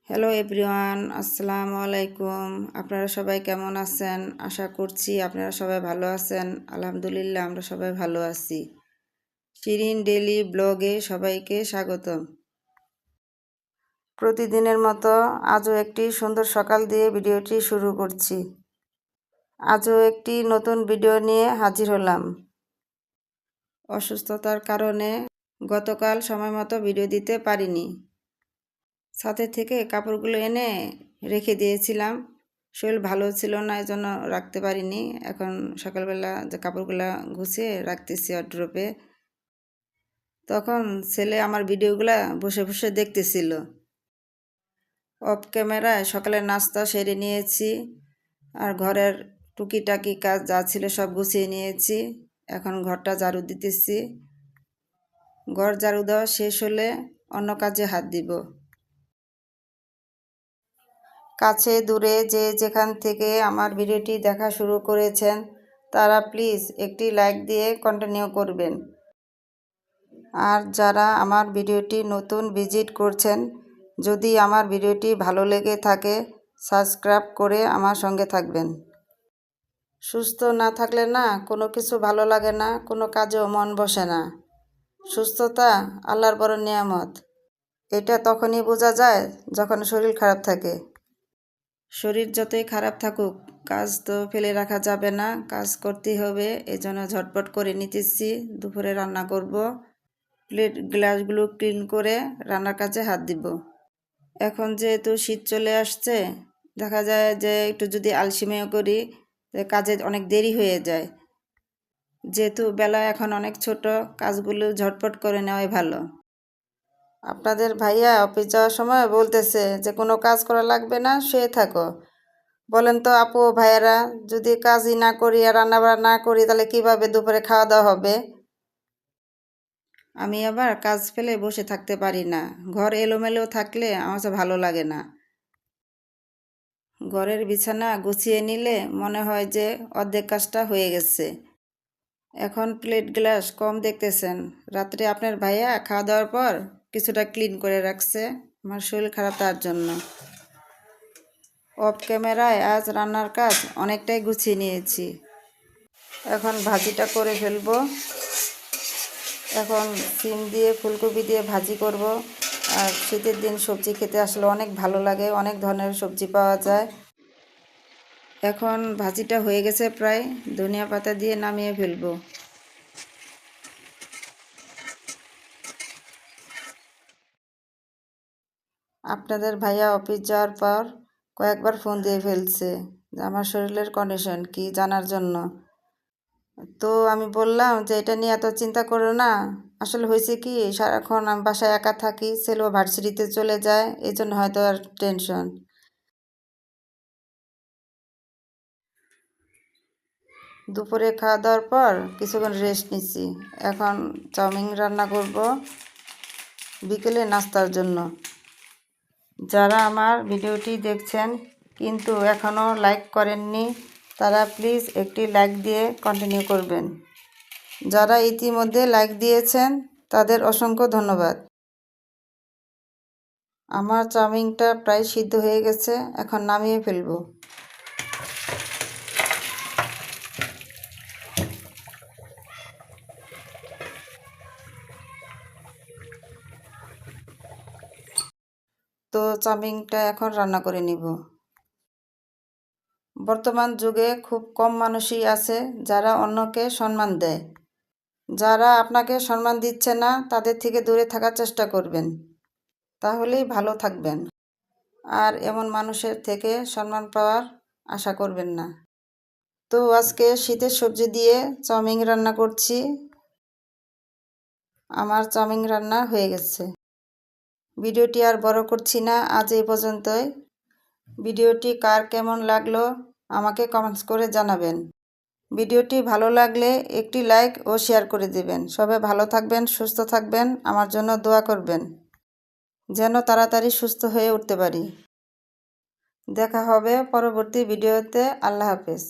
Hello everyone, আসসালামু আলাইকুম। আপনারা সবাই কেমন আছেন? আশা করছি আপনারা সবাই ভালো আছেন। আলহামদুলিল্লাহ আমরা সবাই ভালো আছি। শিরিন ডেইলি ব্লগে সবাইকে স্বাগতম। প্রতিদিনের মতো আজও একটি সুন্দর সকাল দিয়ে ভিডিওটি শুরু করছি। আজও একটি নতুন ভিডিও নিয়ে হাজির হলাম। অসুস্থতার কারণে গতকাল সময় মতো ভিডিও দিতে পারিনি। ছাদের থেকে কাপড়গুলো এনে রেখে দিয়েছিলাম। শরীর ভালো ছিল না, এই জন্য রাখতে পারিনি। এখন সকালবেলা যে কাপড়গুলো গুছিয়ে রাখতেছি ওয়ারড্রোবে। তখন ছেলে আমার ভিডিওগুলা বসে বসে দেখতেছিল। অফ ক্যামেরায় সকালের নাস্তা সেরে নিয়েছি, আর ঘরের টুকিটাকি কাজ যা ছিল সব গুছিয়ে নিয়েছি। এখন ঘরটা ঝাড়ু দিতেছি। ঘর ঝাড়ু দেওয়া শেষ হলে অন্য কাজে হাত দিব। কাছে দূরে যে যেখান থেকে আমার ভিডিওটি দেখা শুরু করেছেন তারা প্লিজ একটি লাইক দিয়ে কন্টিনিউ করবেন। আর যারা আমার ভিডিওটি নতুন ভিজিট করছেন, যদি আমার ভিডিওটি ভালো লেগে থাকে সাবস্ক্রাইব করে আমার সঙ্গে থাকবেন। সুস্থ না থাকলে না কোনো কিছু ভালো লাগে না, কোনো কাজেও মন বসে না। সুস্থতা আল্লাহর বড় নিয়ামত। এটা তখনই বোঝা যায় যখন শরীর খারাপ থাকে। শরীর যতই খারাপ থাকুক, কাজ তো ফেলে রাখা যাবে না, কাজ করতেই হবে। এই জন্য ঝটপট করে নিতেছি। দুপুরে রান্না করব। প্লেট গ্লাসগুলো ক্লিন করে রান্নার কাজে হাত দিব। এখন যেহেতু শীত চলে আসছে, দেখা যায় যে একটু যদি আলসেমিও করি কাজে অনেক দেরি হয়ে যায়। যেহেতু বেলা এখন অনেক ছোট, কাজগুলো ঝটপট করে নেওয়াই ভালো। আপনাদের ভাইয়া অফিস যাওয়ার সময় বলতেছে যে কোনো কাজ করা লাগবে না, শুয়ে থাকো। বলেন তো আপু ভাইয়েরা, যদি কাজই না করি আর রান্নাবান্না না করি তাহলে কিভাবে দুপুরে খাওয়া দাওয়া হবে? আমি আবার কাজ ফেলে বসে থাকতে পারি না। ঘর এলোমেলো থাকলে আমার তো ভালো লাগে না। ঘরের বিছানা গুছিয়ে নিলে মনে হয় যে অর্ধেক কাজটা হয়ে গেছে। এখন প্লেট গ্লাস কম দেখতেছেন। রাত্রে আপনার ভাইয়া খাওয়া দাওয়ার পর কিছুটা ক্লিন করে রাখছে, আমার শরীর খারাপ তার জন্য। অফ ক্যামেরায় আজ রান্নার কাজ অনেকটাই গুছিয়ে নিয়েছি। এখন ভাজিটা করে ফেলবো। এখন সিম দিয়ে ফুলকপি দিয়ে ভাজি করব। আর শীতের দিন সবজি খেতে আসলে অনেক ভালো লাগে, অনেক ধরনের সবজি পাওয়া যায়। এখন ভাজিটা হয়ে গেছে প্রায়, ধনিয়া পাতা দিয়ে নামিয়ে ফেলবো। আপনাদের ভাইয়া অফিস যাওয়ার পর কয়েকবার ফোন দিয়ে ফেলছে যে আমার শরীরের কন্ডিশন কি জানার জন্য। তো আমি বললাম যে এটা নিয়ে এত চিন্তা করো না। আসলে হয়েছে কি, সারাক্ষণ আমি বাসায় একা থাকি, ছেলেও ভার্সিটিতে চলে যায়, এই জন্য হয়তো আর টেনশন। দুপুরে খাওয়া দাওয়ার পর কিছুক্ষণ রেস্ট নিচ্ছি। এখন চাউমিন রান্না করব বিকেলে নাস্তার জন্য। যারা আমার ভিডিওটি দেখছেন কিন্তু এখনও লাইক করেননি তারা প্লিজ একটি লাইক দিয়ে কন্টিনিউ করবেন। যারা ইতিমধ্যে লাইক দিয়েছেন তাদের অসংখ্য ধন্যবাদ। আমার চাউমিনটা প্রায় সিদ্ধ হয়ে গেছে, এখন নামিয়ে ফেলব। তো চাউমিনটা এখন রান্না করে নিব। বর্তমান যুগে খুব কম মানুষই আছে যারা অন্যকে সম্মান দেয়। যারা আপনাকে সম্মান দিচ্ছে না তাদের থেকে দূরে থাকার চেষ্টা করবেন, তাহলেই ভালো থাকবেন। আর এমন মানুষের থেকে সম্মান পাওয়ার আশা করবেন না। তো আজকে শীতের সবজি দিয়ে চাউমিন রান্না করছি। আমার চাউমিন রান্না হয়ে গেছে। ভিডিওটি আর বড় করছি না, আজ এই পর্যন্তই। ভিডিওটি কার কেমন লাগলো আমাকে কমেন্টস করে জানাবেন। ভিডিওটি ভালো লাগলে একটি লাইক ও শেয়ার করে দেবেন। সবাই ভালো থাকবেন, সুস্থ থাকবেন, আমার জন্য দোয়া করবেন যেন তাড়াতাড়ি সুস্থ হয়ে উঠতে পারি। দেখা হবে পরবর্তী ভিডিওতে। আল্লাহ হাফেজ।